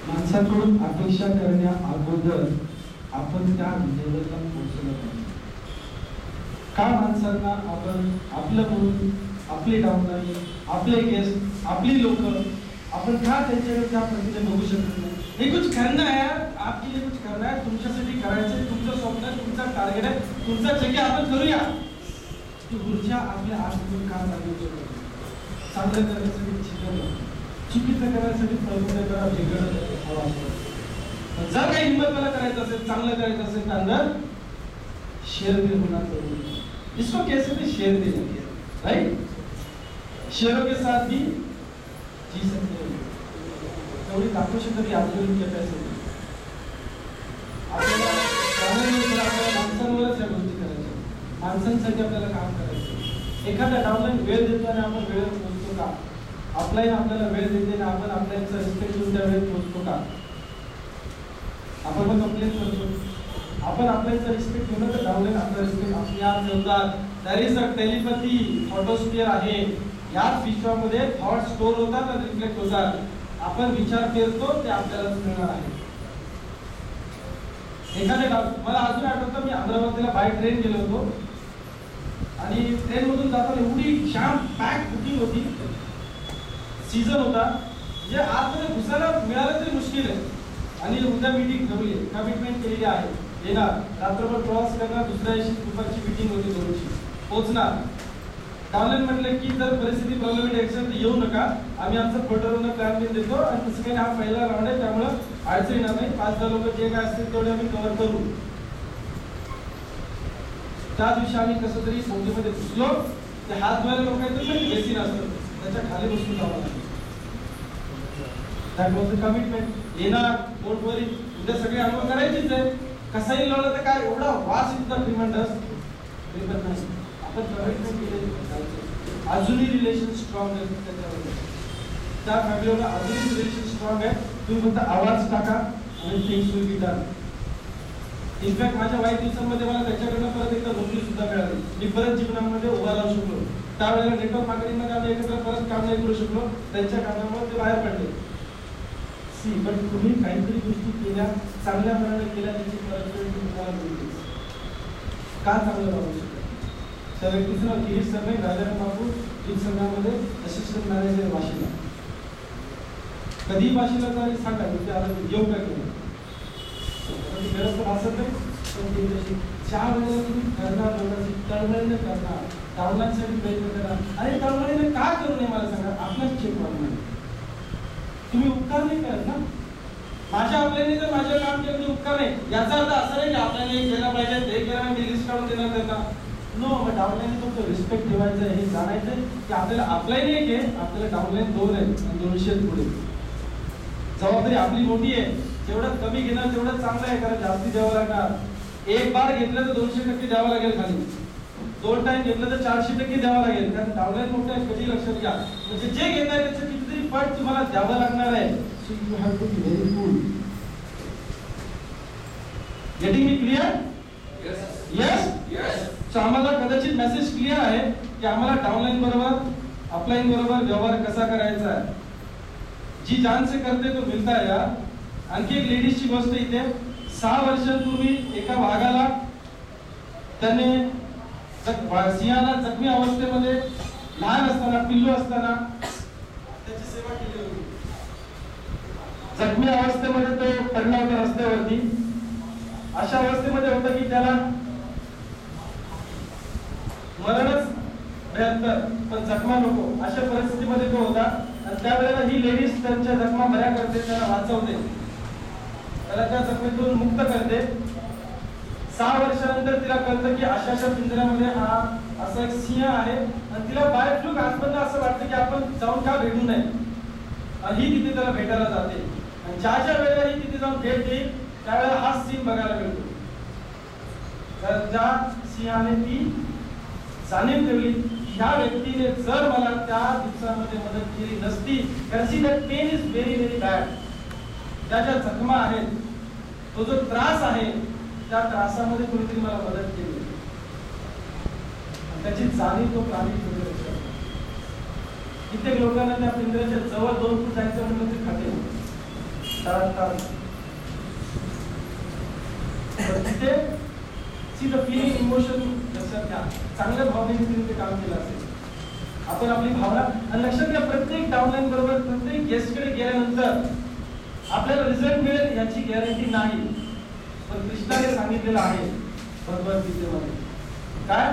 माणसाकडून अपेक्षा करण्या अगोदर आपण त्या लेवलला पोहोचलो पाहिजे. का माणसांना आपण आपलं म्हणून आपले डाऊनलाईन, आपले गेस्ट, आपली लोक आपण का त्यांच्याकडे त्या पद्धतीने बघू शकत नाही? हे कुछ करना है यार, आपके लिए कुछ करना है, तुमच्यासाठी करायचं, तुमचं स्वप्न आहे, तुमचा टार्गेट आहे, तुमचा जग्या आपण करूया. ती ऊर्जा आपल्या आतून काम लागू शकतो. चांगलं करण्यासाठी शिकवलं, चुकीचं करण्यासाठी प्रयत्न करा, वेगळं हवा असतो. जर काही हिंमत मला करायचं असेल, चांगलं करायचं असेल तर अंदर शेर दिल होना जरूरी है. इसको कैसे भी शेर दिल, राइट? शेरों के साथ भी जी सकते हो. तेवढी दाखवू शकत आपली कॅपॅसिटी. आपल्याला माणसांवरच या गोष्टी करायच्या, माणसांसाठी आपल्याला काम करायचं. एखादा डाऊनलाईन वेळ देतो आणि आपण वेळेत पोहोचतो का? अपलाईन आपल्याला वेळ देते ना, आपण अपलाईनचा रिस्पेक्ट देऊन त्या वेळेत पोहोचतो का? आपण कंप्लेंट करतो, आपण अपलाईनचा रिस्पेक्ट घेऊन तर डाऊनलाईन आपला रिस्पेक्ट आपली आत ठेवतात. दॅर इज अ टेलिपॅथी, थॉटोस्फिअर आहे. याच विश्वामध्ये थॉट स्टोर होतात आणि रिफ्लेक्ट होतात. आपण विचार करतो ते आपल्यालाच मिळणार आहे. मला अजून आठवतं, मी अमरावतीला बाय ट्रेन गेलो होतो आणि ट्रेन मधून जाताना एवढी जाम पॅक बुकिंग होती, सीझन होता, म्हणजे आतमध्ये घुसायला मिळालं तरी मुश्किल आहे. आणि उद्या मीटिंग ठेवली, कमिटमेंट केलेली आहे, येणार, रात्रभर प्रवास करणार, दुसऱ्या दिवशी दुपारची मीटिंग होती, दोनची पोहोचणार. डाऊनलाईन म्हटलं की जर परिस्थिती प्रॉब्लेमेटिक असेल तर येऊ नका, आम्ही आमचं फोटोवरून प्लॅन बिन देतो आणि तसं काही हा पहिला राऊंड आहे, त्यामुळं अडचण येणार नाही. 5-10 लोक जे काय असतील तेवढे आम्ही कव्हर करू. त्या दिवशी आम्ही कसं तरी बोटीमध्ये घुसलो. ते हात धुवायला लोक येतात, बेसिन असतं, त्याच्या खाली बसून जावं लागलं. That was the commitment. येणार बोटवरील, उद्या सगळे अनुभव करायचीच आहे. कसाही लावलं तर काय एवढा वास इतका ट्रिमेंडस नाही. आपण कमिटमेंट केले, अजूनही रिलेशन स्ट्रॉंग आहे त्याच्यावर. त्या फॅमिलीला अजूनही रिलेशन स्ट्रॉंग आहे. तुम्ही फक्त आवाज टाका आणि things will be done. In fact माझ्या वाईट दिवसांमध्ये मला त्याच्याकडनं परत एकदा नोकरी सुद्धा मिळाली. मी परत जीवनामध्ये उभा राहू शकलो. त्यावेळेला नेटवर्क मार्केटिंगमध्ये आम्ही एकत्र परत काम नाही करू शकलो, त्यांच्या कामामुळे ते बाहेर पडले. सी पण तुम्ही काहीतरी गोष्टी केल्या, चांगल्या प्रकारे केल्या, त्याची परतफेड तुम्हाला मिळते. का चांगलं राहू शकतो? त्या व्यक्तीचं नाव गिरीश सरने, राजाराम बापू दूध संघामध्ये असिस्टंट मॅनेजर वाशीला. कधी वाशीला तरी सांगा, म्हणजे आता येऊ का केलं गरज तर भासत नाही, पण त्याची ज्या वेळेला तुम्ही करणार, लोकांची तळमळीने करणार, डाऊनलाईनसाठी प्रयत्न करणार. आणि तळमळीने का करू नये मला सांगा, आपलाच चेक वाढणार. तुम्ही उपकार नाही करत ना. माझ्या आपल्याने जर माझं काम केलं तर उपकार नाही, याचा अर्थ असा नाही की आपल्याला हे केलं पाहिजे, ते केलं मी लिस्ट काढून देणार त्यांना. नो, मग डाऊनलाईन फक्त रिस्पेक्ट ठेवायचं आहे, हे जाणायचं आहे की आपल्याला अपलाईन एक आहे, आपल्याला डाऊनलाईन 2 आहे आणि 200 पुढे. जबाबदारी आपली मोठी आहे. जेवढं कमी घेणार तेवढं चांगलं आहे, कारण जास्ती द्यावं लागणार. एक बार घेतलं तर 200% द्यावं लागेल खाली, 2 टाइम घेतलं तर 400% द्यावं लागेल, कारण डाऊनलाईन मोठं आहे. कधी लक्षात घ्या, म्हणजे जे घेत आहे त्याचं कितीतरी पट तुम्हाला द्यावं लागणार आहे. So you have to be very good. Getting me clear? Yes yes. So आम्हाला कदाचित मेसेज क्लिअर आहे की आम्हाला डाऊनलाईन बरोबर, अपलाईन बरोबर व्यवहार कसा करायचा आहे. जी जान से करते तो मिलता है यार. आणखी एक लेडीजची गोष्ट इथे. 6 वर्षांपूर्वी एका वाघाला त्याने सिंहाला जखमी अवस्थेमध्ये, लहान असताना, पिल्लू असताना त्याची सेवा केली होती. जखमी अवस्थेमध्ये तो पडला होता रस्त्यावरती. अशा अवस्थेमध्ये होता की त्याला मरणच भयंकर, पण जखमा नको, अशा परिस्थितीमध्ये तो होता. आणि त्यावेळेला ही लेडीज त्यांच्या जखमा बऱ्या करते, त्याला वाचवते, त्याला त्या जखमेतून मुक्त करते. 6 वर्षानंतर तिला कळतं की अशाच्या पिंजऱ्यामध्ये हा असा एक सिंह आहे आणि तिला बाय फ्लूक आतमधनं असं वाटतं की आपण जाऊन का भेटू नये. आणि ही तिथे त्याला भेटायला जाते. आणि ज्या वेळेला ही तिथे जाऊन भेट देईल त्यावेळेला हा सीन बघायला मिळतो. तर त्या सिंहाने ती जाणीव ठेवली, ह्या व्यक्तीने जर मला त्या दिवसामध्ये मदत केली नसती, कारण that pain is very very bad. त्या ज्या जखमा आहेत, तो जो त्रास आहे, त्या त्रासामध्ये कोणीतरी मला मदत केली, त्याची जाणीव तो प्राणी ठेवू शकतो. कित्येक लोकांना त्या पिंजऱ्याच्या जवळ 2 फूट जायचं म्हणलं तरी खाते. तिथे सी द फीलिंग इमोशन लक्षात घ्या. चांगल्या भावनेने तिने ते काम केलं असेल. आपण आपली भावना आणि लक्षात घ्या, प्रत्येक डाउनलाईन बरोबर प्रत्येक गेस्टकडे गेल्यानंतर आपल्याला रिझल्ट मिळेल याची गॅरंटी नाही. पण कृष्णाने सांगितलेलं आहे भगवद्गीतेमध्ये काय,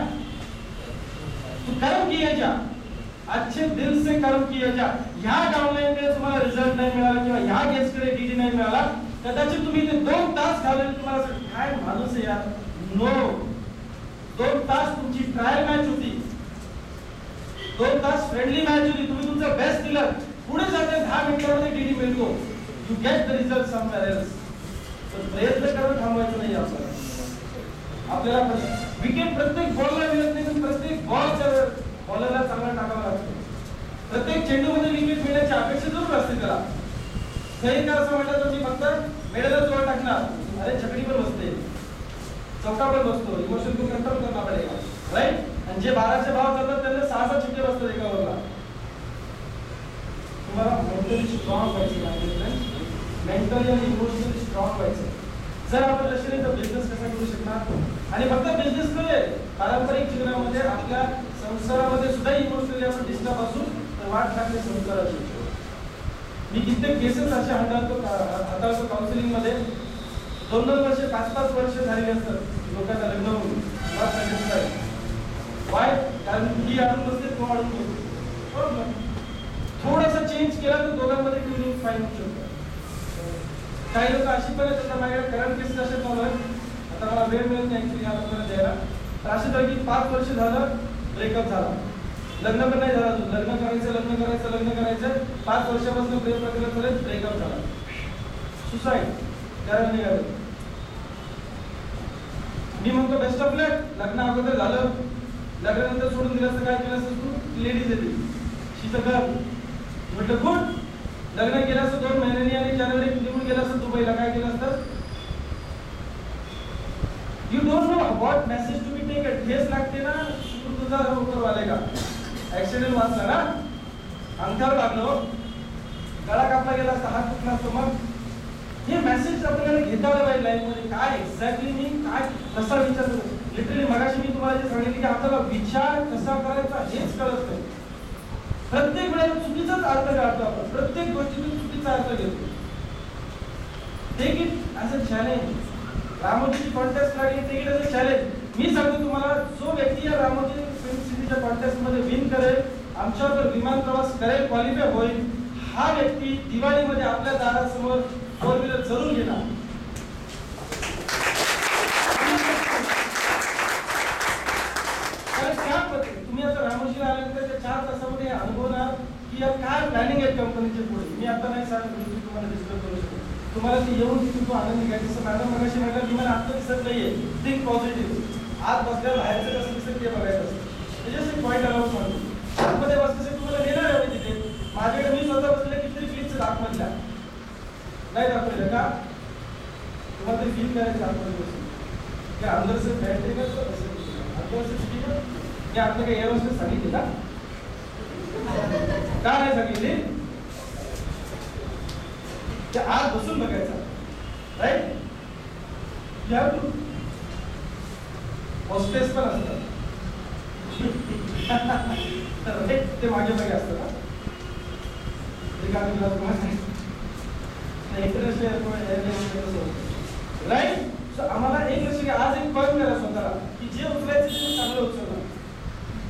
तू कर्म किया जा, अच्छे दिल से कर्म किया जा. ह्या डाउनलाईनकडे तुम्हाला रिझल्ट नाही मिळाला किंवा ह्या गेस्टकडे डीडी नाही मिळाला, कदाचित तुम्ही ते 2 तास घालवले, तुम्हाला काय माणूस आहे यार. नो, 2 तास तुमची ट्रायल मॅच होती, 2 तास फ्रेंडली मॅच होती. तुम्ही तुमचं बेस्ट दिलं, पुढे जाते 10 मिनिटांमध्ये डीडी मिळतो. You get the result somewhere else. तर प्रयत्न करून थांबवायचं नाही आपल्याला विकेट प्रत्येक बॉलला मिळत नाही, पण प्रत्येक बॉलच्या बॉलरला चांगला टाकावा लागतो. प्रत्येक चेंडूमध्ये विकेट मिळण्याची अपेक्षा जरूर असते त्याला. सही का असं म्हटलं तर मी फक्त मेडलला जोर टाकणार, अरे छकडी पण बसते, चौका पण बसतो, इमोशन तू कंट्रोल करना पडेगा, राईट. आणि जे 12चे भाव करतात त्यांना 6 चिठ्ठे बसतात एका ओव्हरला. तुम्हाला मेंटली स्ट्रॉंग व्हायचं आहे, मेंटली आणि इमोशनली स्ट्रॉंग व्हायचं. जर आपण लक्ष दिलं तर बिझनेस कसा करू शकणार. आणि फक्त बिझनेस नव्हे, पारंपरिक जीवनामध्ये आपल्या संसारामध्ये सुद्धा इमोशनली आपण डिस्टर्ब असू तर वाट लागते संसाराची. मी कित्येक केसेस असे हाताळतो काउन्सिलिंग मध्ये. 2-2 वर्ष 5-5 वर्ष झालेली असतात लोकांना लग्न होऊन. वाय? कारण ही अडून बसते, तो अडून बसतो. थोडासा चेंज केला तर दोघांमध्ये ट्युनिंग फाईन होऊ शकतो. काही लोक अशी पण आहेत, आता माझ्याकडे करंट केसेस असे चालू आहेत, आता मला वेळ मिळत नाही ऍक्च्युली या लोकांना द्यायला. तर अशी तर की 5 वर्ष झालं ब्रेकअप झाला, लग्न पण नाही झालं, लग्न करायचं 5 वर्षापासून प्रेम प्रकरण झालं, ब्रेकअप झाला, सुसाईड कारण निघालं. मी म्हणतो बेस्ट ऑफ लक. लग्न अगोदर झालं, लग्नानंतर सोडून दिलं असतं, काय केलं असतं तू, लेडीज येते शीचं घर म्हटलं गुड. लग्न केलं असतं 2 महिन्यांनी आणि जानेवारी निघून गेलं असतं दुबईला, काय केलं असतं. You don't know what message to be taken. ठेस लागते ना, तुझा उपकर वाले का ऍक्सिडेंट वाचला ना, अंगठ्यावर लागलो, गळा कापला गेला असता, हात तुटला असतो. मग हे मेसेज आपल्याला घेता आलं पाहिजे लाईफ मध्ये. काय एक्झॅक्टली मी काय कसा विचार करतो. लिटरली मगाशी मी तुम्हाला जे सांगितले की आपल्याला विचार कसा करायचा हेच कळत नाही. प्रत्येक वेळेला चुकीचाच अर्थ काढतो आपण, प्रत्येक गोष्टीतून चुकीचा अर्थ घेतो. Take it as a challenge. रामोजीची कॉन्टेस्ट लागली, take it as a challenge. मी सांगतो तुम्हाला, जो व्यक्ती या रामोजी फिल्म सिटीच्या कॉन्टेस्ट मध्ये विन करेल, आमच्यावर विमान प्रवास करेल, क्वालिफाय होईल, हा व्यक्ती दिवाळीमध्ये आपल्या दारासमोर 4 व्हीलर जरूर घेणार. तुम्ही आता रामोजीला आल्यानंतर त्या 4 तासामध्ये अनुभवणार की या काय प्लॅनिंग आहे कंपनीच्या पुढे. मी आता नाही सांगत, तुम्हाला डिस्कस करू शकतो. तुम्हाला ते येऊन तिथून तो आनंद घ्यायचा. जसं मॅडम मगाशी म्हटलं, मी मला आता दिसत नाहीये, थिंक पॉझिटिव्ह. आत बसल्यावर बाहेरचं कसं दिसत ते बघायचं असतं. त्याच्यासाठी पॉईंट अलाउट म्हणतो. आतमध्ये बसल्याचे तुम्हाला नेणार आहे तिथे. माझ्याकडे मी स्वतः बसले कितीतरी क्लिप्स आतमधल्या नाही दाखवलं का, तुम्हाला ते फील करायचं आतमध्ये बसून की अंदर से बॅटरी अंदर से ठीक आहे. मी आपलं काही एअर होस्टेस सांगितले का नाही सांगितले, ते आत बसून बघायचा, राईट. या होस्टेस पण असतात ते मागे मागे असतं ना, ते का इंटरनॅशनल एअरपोर्ट राईट. सो आम्हाला एक लक्ष घ्या, आज एक कळून करा स्वतःला की जे उचलायचं ते चांगलं उचलणार.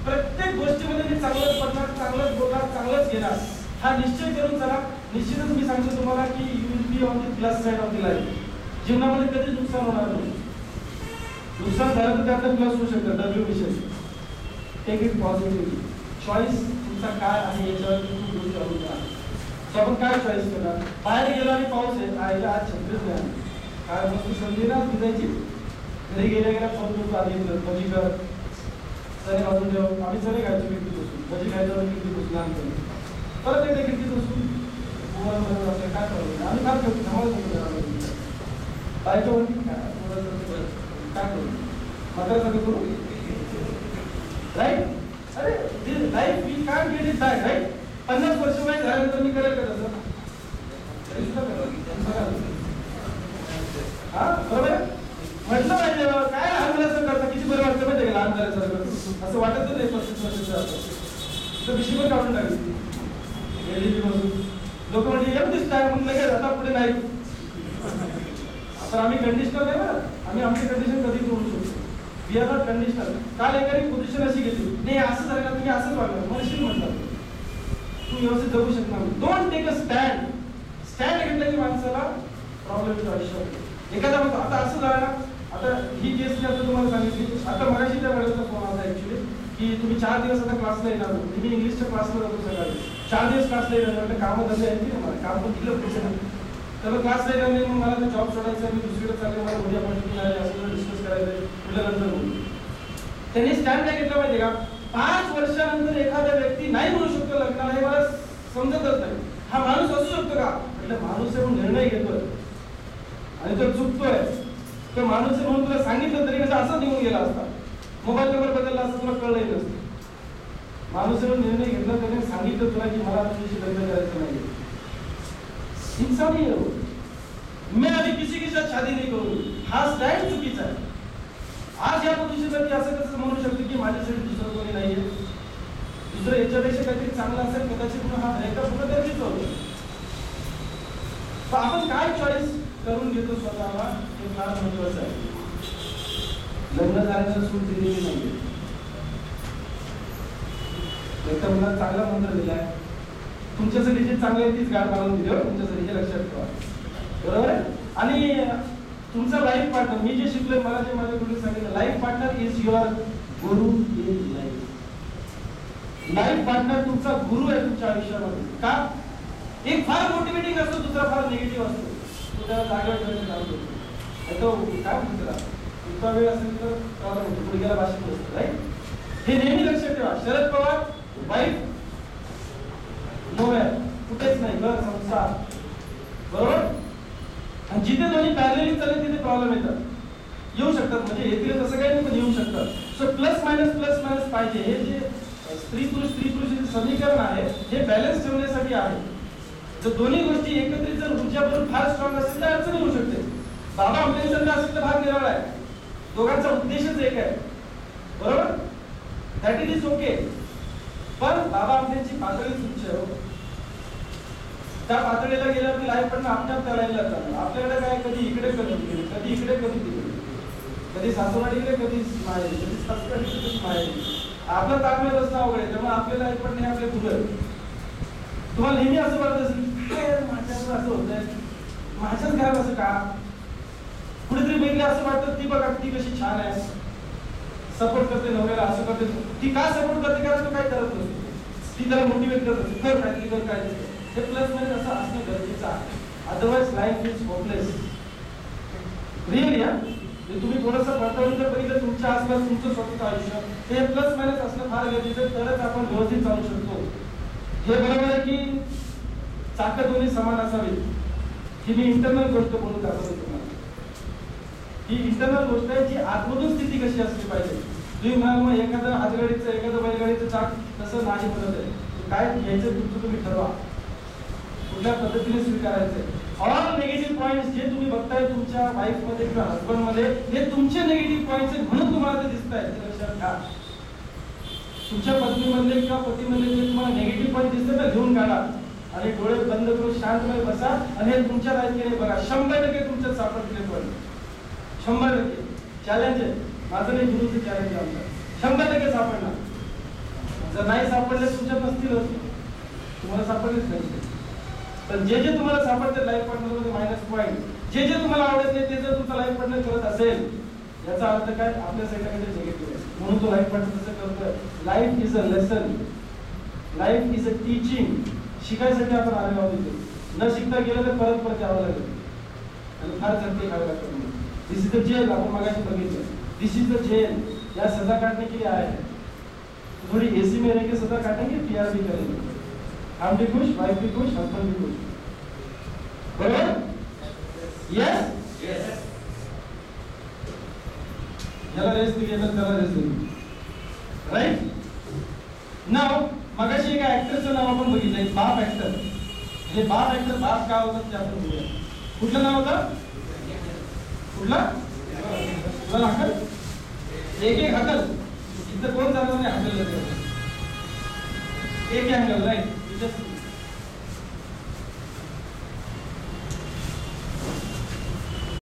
प्रत्येक गोष्टीमध्ये मी चांगलंच पडणार, चांगलंच बोलणार, चांगलंच घेणार, हा निश्चय करून चला. निश्चितच मी सांगतो तुम्हाला की you will be on the plus side of the life. जीवनामध्ये कधीच नुकसान होणार नाही. नुकसान झालं तर त्यातलं प्लस होऊ शकतं. डब्ल्यू mission take it positively. Choice तुमचा काय आहे याच्यावर खूप गोष्टी अवलंबून आहे. सो आपण काय चॉईस करणार. बाहेर गेलो आणि पाऊस आहे, आईला आज छत्रीच नाही, काय वस्तू संधी ना भिजायची. घरी गेल्या गेल्या फोन आधी भजी कर, चणे वाजून ठेव. आम्ही चणे खायचो खिडकीत बसून, भजी खायचो खिडकीत बसून लहानपणी. परत एकदा खिडकीत बसून काय करू, आम्ही काय करतो थांबायचं बायको काय करू मात्र सगळं करू, राईट. अरे life we can't get it back, right. 50 वर्ष वय झाल्यानंतर मी करेल का तसं, हा बरोबर आहे. म्हटलं पाहिजे काय लहान मुलाचं करता किती बरं वाटतं माहिती लहान झाल्यासारखं असं वाटत नाही. 35 वर्षाचं विषय पण काढून टाकली एलईडी मधून लोक म्हणजे येऊ दिसताय म्हणून लगेच आता पुढे नाही. आपण आम्ही कंडिशनर नाही ना, आम्ही आमची कंडिशन कधी करू शकतो. We are not conditioner. काल एकाने पोझिशन अशी घेतली नाही असं झालं तुम्ही असंच वागणार म्हणशील म्हणतात तू व्यवस्थित जगू शकणार नाही. Don't take a stand. Stand घेतलं की माणसाला प्रॉब्लेम येतो आयुष्यात. एखादा म्हणतो आता असं झालं आता ही केस मी आता तुम्हाला सांगितली. आता मगाशी त्या मॅडमचा फोन आला ऍक्च्युली की तुम्ही 4 दिवस आता क्लासला येणार. मी इंग्लिशच्या क्लासला जातो सकाळी 4 दिवस क्लासला येणार. म्हटलं कामं धंदे आहेत की मला काम पण केलं पैसे तर क्लासला येणार नाही. मग मला तर जॉब सोडायचा मी दुसरीकडे चालले मला उद्या अपॉइंटमेंट आहे असं डिस्कस करायचं म्हटल्यानंतर बोलू. त्यांनी स्टँड काय घेतला माहिती का 5 वर्षानंतर एखादा व्यक्ती नाही म्हणू शकतो लग्नाला हे मला समजतच नाही. हा माणूस असू शकतो का म्हटलं माणूस आहे निर्णय घेतोय आणि तो चुकतोय. तो माणूस आहे म्हणून तुला सांगितलं तरी कसं असं निघून गेला असता. मोबाईल नंबर बदलला असं तुला कळलंही नसतं. माणूस आहे निर्णय घेतला त्याने सांगितलं तुला की मला तुझ्याशी लग्न करायचं नाही. इंसान ही है वो. मैं अभी किसी के साथ शादी नहीं करूंगी. हा स्टँड चुकीचा आहे. आज या पोझिशनवरती असं कसं म्हणू शकतो की माझ्यासाठी दुसरं कोणी नाहीये. दुसरं याच्यापेक्षा काहीतरी चांगलं असेल कदाचित हा ब्रेकअप होणं गरजेचं होतं. तर आपण काय चॉईस करून घेतो स्वतःला हे फार महत्वाचं आहे. लग्न झाल्यानंतर सूट दिलेली नाहीये. एका मुलाला चांगला मंत्र दिलाय तुमच्यासाठी जे चांगलं आहे तीच गाड मारून दिली तुमच्यासाठी हे लक्षात ठेवा. बरोबर आहे. आणि तुमचा लाईफ पार्टनर मी जे शिकलोय मला जे माझ्या गुरुने सांगितलं life partner is your Guru in life. Life partner तुमचा गुरु आहे तुमच्या आयुष्यामध्ये. का एक फार मोटिवेटिंग असतो दुसरा फार निगेटिव्ह असतो. तो त्याला जागेवर ठेवायचं काम करतो. तो काय म्हणतो त्याला इतका वेळ असेल तर प्रॉब्लेम होतो पुढे गेला भाषण असतं राईट. हे नेहमी लक्षात ठेवा. शरद पवार वाईफ नोव्हेअर कुठेच नाही घर संसार बरोबर. आणि जिथे दोन्ही पॅरलली चालले तिथे प्रॉब्लेम येतात. येऊ शकतात म्हणजे येतील तसं काही नाही पण येऊ शकतात. सो प्लस मायनस पाहिजे. हे जे स्त्री पुरुष समीकरण आहे हे बॅलन्स ठेवण्यासाठी आहे. जर दोन्ही गोष्टी एकत्रित जर ऊर्जा बरोबर फार स्ट्रॉंग असेल तर अडचण येऊ शकते. बाबा आमटेंचा असेल तर भाग निराळा आहे. दोघांचा उद्देशच एक आहे बरोबर. That is okay. पण बाबा आमटेंची पातळी उंच आहे. त्या पातळीला गेल्यावरती लाईफ पण आपल्या त्या लाईनला जाणार. आपल्याकडे काय कधी इकडे कधी तिकडे कधी इकडे कधी तिकडे कधी सासूवाडीकडे कधी माहेरी कधी सासूवाडी कधी माहेरी. आपलं ताकद असणं अवघड आहे. त्यामुळे आपल्या लाईफ पण नाही आपले पुढे. तुम्हाला नेहमी असं वाटत असेल माझ्यावर असं होतंय माझ्याच घरात असं का. कुठेतरी बघितलं असं वाटतं ती बघा ती कशी छान आहे सपोर्ट करते नवऱ्याला असं करते. ती का सपोर्ट करते कारण तो काय करत नसतो. ती त्याला मोटिवेट करत असते कर काय कर काय. हे प्लस मध्ये असं असणं गरजेचं आहे. Otherwise life is hopeless. Really तुम्ही थोडंसं पडताळून जर बघितलं तुमच्या आसपास तुमचं स्वतःचं आयुष्य हे प्लस मायनस असणं फार गरजेचं तरच आपण व्यवस्थित चालू शकतो. हे बरोबर आहे की चाकं दोन्ही समान असावी. ही मी इंटरनल गोष्ट बोलून दाखवतो तुम्हाला. ही इंटरनल गोष्ट आहे जी आतमधून स्थिती कशी असली पाहिजे. तुम्ही म्हणाल मग एखादं हातगाडीचं एखादं बैलगाडीचं चाक तसं नाही म्हणत आहे. काय घ्यायचं तुमचं तुम्ही ठरवा कुठल्या पद्धतीने स्वीकारायचंय. ऑल निगेटिव्ह पॉइंट्स जे तुम्ही बघताय तुमच्या वाईफ मध्ये किंवा हसबंड मध्ये हे तुमचे निगेटिव्ह पॉइंट्स आहेत म्हणून तुम्हाला ते दिसत आहेत. ते लक्षात घ्या. तुमच्या पत्नीमधले किंवा पतीमधले जे तुम्हाला निगेटिव्ह पॉइंट दिसतात ना घेऊन काढा आणि डोळे बंद करून शांतपणे बसा आणि हे तुमच्या लाईफकडे बघा. 100% तुमच्यात सापडतील पॉइंट. 100% चॅलेंज आहे. माझं नाही गुरुचं चॅलेंज आहे आमचं. 100% सापडणार. जर नाही सापडले तुमच्यात नसतीलच तुम्हाला सापडलेच नाही. पण जे जे तुम्हाला सापडते लाईफ पार्टनर मध्ये मायनस पॉइंट जे जे तुम्हाला आवडत नाही ते जर तुमचा लाईफ पार्टनर करत असेल याचा अर्थ काय आपल्या साईडला निगेटिव्ह आहे म्हणून तो लाईफ पार्टनर तसं करतोय. Life is a lesson. Life is a teaching. शिकायसाठी आपण आलेलो आहोत इथे. न शिकता गेलं तर परत परत यावं लागेल आणि फार झटके खावे लागतात. दिस इज द जेल. आपण मागाशी बघितलं दिस इज द जेल. या सजा काटने के लिए आए हैं. थोड़ी एसी में रह के सजा काटेंगे पीआरबी करेंगे. हम भी खुश वाइफ भी खुश हस्बैंड भी खुश. बरोबर. Yes yes. याला रेस्ट दिली तर त्याला रेस्ट दिली राईट. नाव मगाशी एका ऍक्टरचं नाव आपण बघितलंय बाप ऍक्टर. हे बाप ऍक्टर बाप का होतं ते आपण बघूया. कुठलं नाव होतं कुठला तुला हाकल एक एक हाकल इथं कोण जाणार नाही हाकल एक अँगल राईट